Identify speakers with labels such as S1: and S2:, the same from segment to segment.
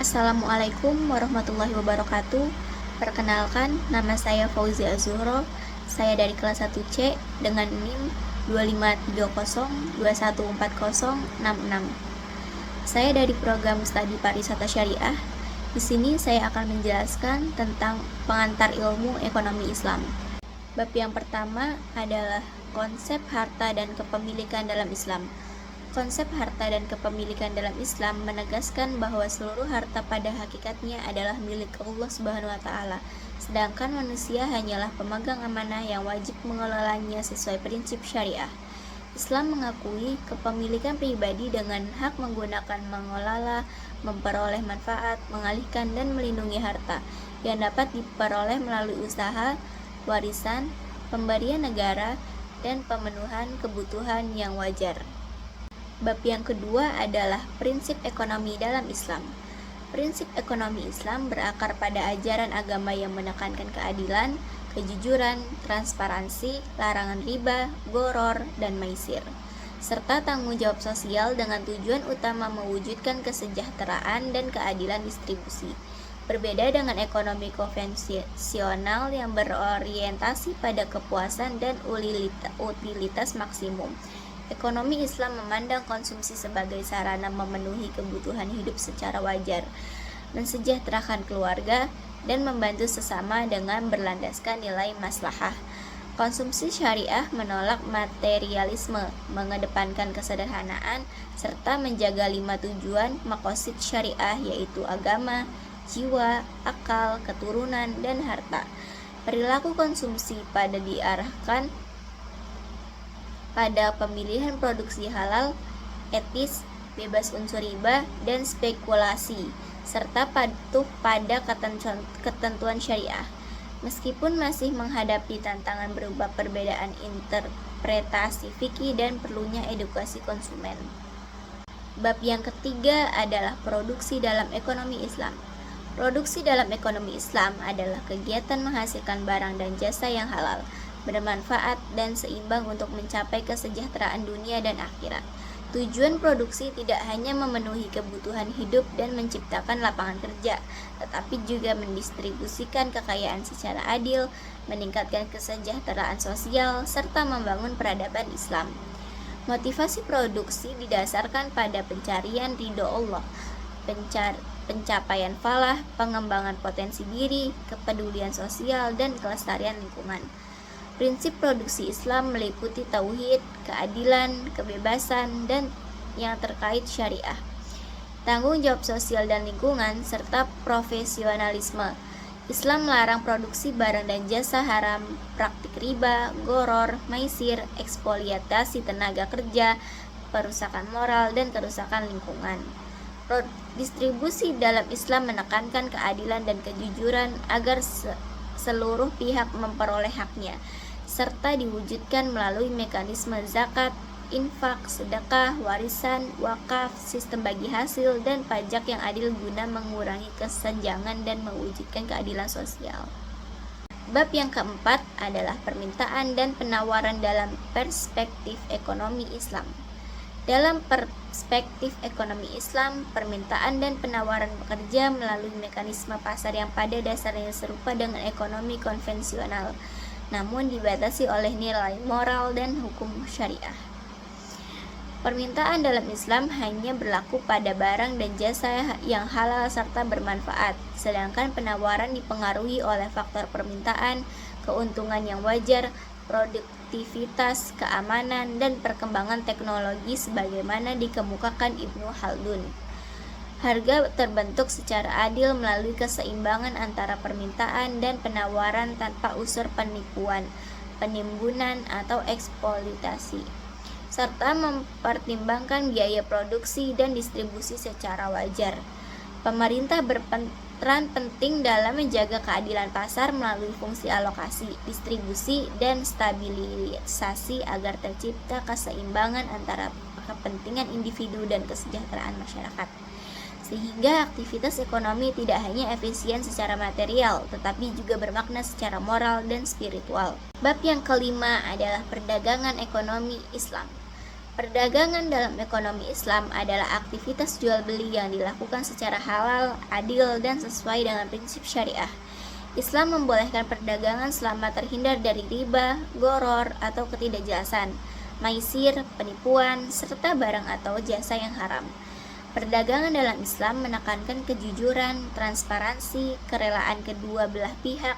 S1: Assalamualaikum warahmatullahi wabarakatuh. Perkenalkan, nama saya Fauzi Azuhro. Saya dari kelas 1C dengan NIM 2530214066. Saya dari program studi pariwisata syariah. Di sini saya akan menjelaskan tentang pengantar ilmu ekonomi Islam. Bab yang pertama adalah konsep harta dan kepemilikan dalam Islam. Konsep harta dan kepemilikan dalam Islam menegaskan bahwa seluruh harta pada hakikatnya adalah milik Allah Subhanahu wa taala, sedangkan manusia hanyalah pemegang amanah yang wajib mengelolanya sesuai prinsip syariah. Islam mengakui kepemilikan pribadi dengan hak menggunakan, mengelola, memperoleh manfaat, mengalihkan dan melindungi harta yang dapat diperoleh melalui usaha, warisan, pemberian negara, dan pemenuhan kebutuhan yang wajar. Bab yang kedua adalah prinsip ekonomi dalam Islam. Prinsip ekonomi Islam berakar pada ajaran agama yang menekankan keadilan, kejujuran, transparansi, larangan riba, gharar, dan maisir, serta tanggung jawab sosial dengan tujuan utama mewujudkan kesejahteraan dan keadilan distribusi. Berbeda dengan ekonomi konvensional yang berorientasi pada kepuasan dan utilitas maksimum, ekonomi Islam memandang konsumsi sebagai sarana memenuhi kebutuhan hidup secara wajar, mensejahterakan keluarga, dan membantu sesama dengan berlandaskan nilai maslahah. Konsumsi syariah menolak materialisme, mengedepankan kesederhanaan, serta menjaga 5 tujuan maqasid syariah, yaitu agama, jiwa, akal, keturunan, dan harta. Perilaku konsumsi pada diarahkan pada pemilihan produksi halal, etis, bebas unsur riba, dan spekulasi, serta patuh pada ketentuan syariah. Meskipun masih menghadapi tantangan berupa perbedaan interpretasi fikih dan perlunya edukasi konsumen. Bab yang ketiga adalah produksi dalam ekonomi Islam. Produksi dalam ekonomi Islam adalah kegiatan menghasilkan barang dan jasa yang halal, bermanfaat, dan seimbang untuk mencapai kesejahteraan dunia dan akhirat. Tujuan produksi tidak hanya memenuhi kebutuhan hidup dan menciptakan lapangan kerja, tetapi juga mendistribusikan kekayaan secara adil, meningkatkan kesejahteraan sosial, serta membangun peradaban Islam. Motivasi produksi didasarkan pada pencarian ridho Allah, pencapaian falah, pengembangan potensi diri, kepedulian sosial, dan kelestarian lingkungan. Prinsip produksi Islam meliputi tauhid, keadilan, kebebasan, dan yang terkait syariah, tanggung jawab sosial dan lingkungan, serta profesionalisme. Islam melarang produksi barang dan jasa haram, praktik riba, gharar, maisir, eksploriasi tenaga kerja, perusakan moral, dan kerusakan lingkungan. Distribusi dalam Islam menekankan keadilan dan kejujuran agar seluruh pihak memperoleh haknya, serta diwujudkan melalui mekanisme zakat, infak, sedekah, warisan, wakaf, sistem bagi hasil, dan pajak yang adil guna mengurangi kesenjangan dan mewujudkan keadilan sosial. Bab yang keempat adalah permintaan dan penawaran dalam perspektif ekonomi Islam. Dalam perspektif ekonomi Islam, permintaan dan penawaran bekerja melalui mekanisme pasar yang pada dasarnya serupa dengan ekonomi konvensional, namun dibatasi oleh nilai moral dan hukum syariah. Permintaan dalam Islam hanya berlaku pada barang dan jasa yang halal serta bermanfaat, sedangkan penawaran dipengaruhi oleh faktor permintaan, keuntungan yang wajar, produktivitas, keamanan, dan perkembangan teknologi sebagaimana dikemukakan Ibnu Khaldun. Harga terbentuk secara adil melalui keseimbangan antara permintaan dan penawaran tanpa unsur penipuan, penimbunan, atau eksploitasi, serta mempertimbangkan biaya produksi dan distribusi secara wajar. Pemerintah berperan penting dalam menjaga keadilan pasar melalui fungsi alokasi, distribusi, dan stabilisasi agar tercipta keseimbangan antara kepentingan individu dan kesejahteraan masyarakat, sehingga aktivitas ekonomi tidak hanya efisien secara material, tetapi juga bermakna secara moral dan spiritual. Bab yang kelima adalah perdagangan ekonomi Islam. Perdagangan dalam ekonomi Islam adalah aktivitas jual beli yang dilakukan secara halal, adil, dan sesuai dengan prinsip syariah. Islam membolehkan perdagangan selama terhindar dari riba, gharar, atau ketidakjelasan, maisir, penipuan, serta barang atau jasa yang haram. Perdagangan dalam Islam menekankan kejujuran, transparansi, kerelaan kedua belah pihak,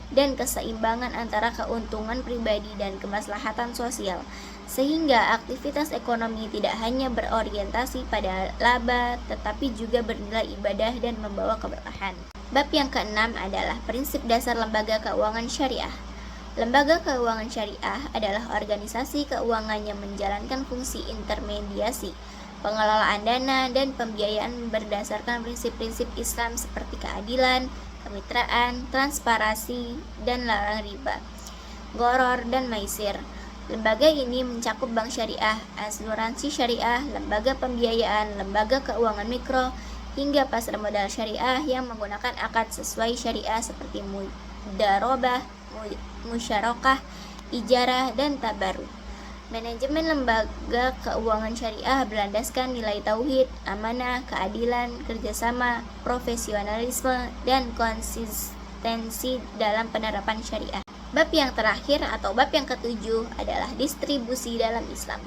S1: dan keseimbangan antara keuntungan pribadi dan kemaslahatan sosial, sehingga aktivitas ekonomi tidak hanya berorientasi pada laba, tetapi juga bernilai ibadah dan membawa keberkahan. Bab yang keenam adalah prinsip dasar lembaga keuangan syariah. Lembaga keuangan syariah adalah organisasi keuangan yang menjalankan fungsi intermediasi, pengelolaan dana, dan pembiayaan berdasarkan prinsip-prinsip Islam seperti keadilan, kemitraan, transparansi, dan larang riba, gharar, dan maisir. Lembaga ini mencakup bank syariah, asuransi syariah, lembaga pembiayaan, lembaga keuangan mikro, hingga pasar modal syariah yang menggunakan akad sesuai syariah seperti mudharabah, musyarakah, ijarah, dan tabarruk. Manajemen lembaga keuangan syariah berlandaskan nilai tauhid, amanah, keadilan, kerjasama, profesionalisme, dan konsistensi dalam penerapan syariah. Bab yang terakhir atau bab yang ketujuh adalah distribusi dalam Islam.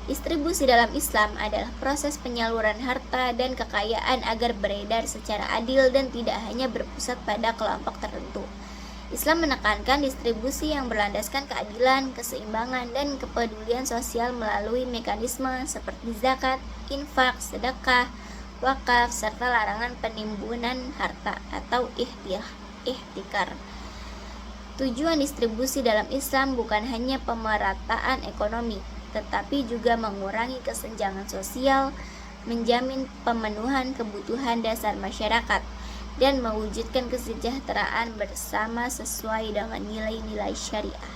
S1: Distribusi dalam Islam adalah proses penyaluran harta dan kekayaan agar beredar secara adil dan tidak hanya berpusat pada kelompok tertentu. Islam menekankan distribusi yang berlandaskan keadilan, keseimbangan, dan kepedulian sosial melalui mekanisme seperti zakat, infak, sedekah, wakaf, serta larangan penimbunan harta atau ihtikar. Tujuan distribusi dalam Islam bukan hanya pemerataan ekonomi, tetapi juga mengurangi kesenjangan sosial, menjamin pemenuhan kebutuhan dasar masyarakat, dan mewujudkan kesejahteraan bersama sesuai dengan nilai-nilai syariah.